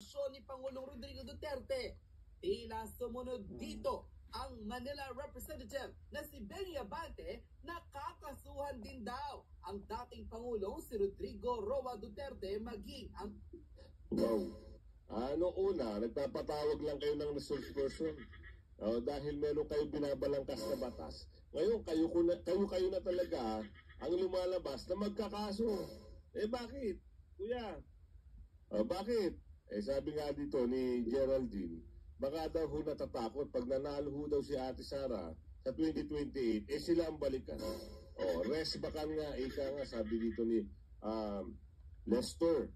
administrasyon ni Pangulong Rodrigo Duterte. Tila sumunod dito ang Manila Representative na si Benny Abante na kakasuhan din daw ang dating Pangulong si Rodrigo Roa Duterte maging ang... Wow. Una, nagpapatawag lang kayo ng resource person. Dahil meron kayong binabalangkas na batas. Ngayon, kayo na talaga ang lumalabas na magkakaso. Bakit? Kuya, bakit? Sabi nga dito ni Geraldine, baka daw ho natatakot pag nanalo ho daw si Ate Sara sa 2028, sila ang balikan. Rest bakan nga, ika nga, sabi dito ni Lester.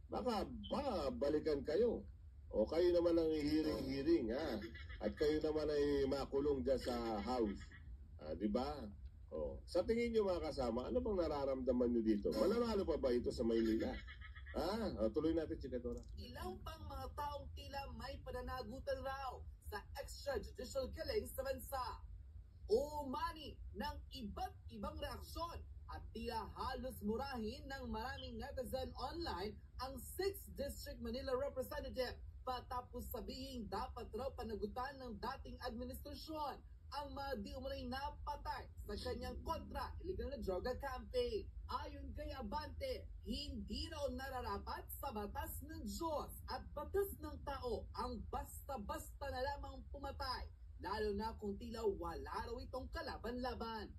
Baka balikan kayo. Kayo naman ang hiring-hiring, at kayo naman ay makulong dyan sa house. Di ba? Sa tingin nyo mga kasama, ano bang nararamdaman nyo dito? Mananalo pa ba ito sa Maynila? Tuloy natin, Chikadora. Ilang pang mga taong tila may pananagutan raw sa extrajudicial killing sa bansa. Umani ng iba't ibang reaksyon at tila halos murahin ng maraming netizen online ang 6th District Manila Representative patapos sabihing dapat raw panagutan ng dating administrasyon ang mga di umunay napatay sa kanyang kontra illegal na droga campaign. Ayon kay Abante, hindi raw nararapat sa batas ng Diyos at batas ng tao ang basta-basta na lamang pumatay, lalo na kung tila wala raw itong kalaban-laban.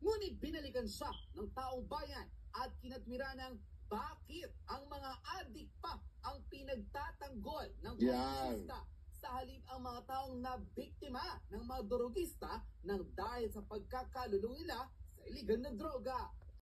Ngunit binalikan siya ng taong bayan at kinatmira ng bakit ang mga adik pa ang pinagtatanggol ng kongresista sa halip ang mga taong nabiktima ng mga drogista nang dahil sa pagkakalulong nila sa iligal na droga.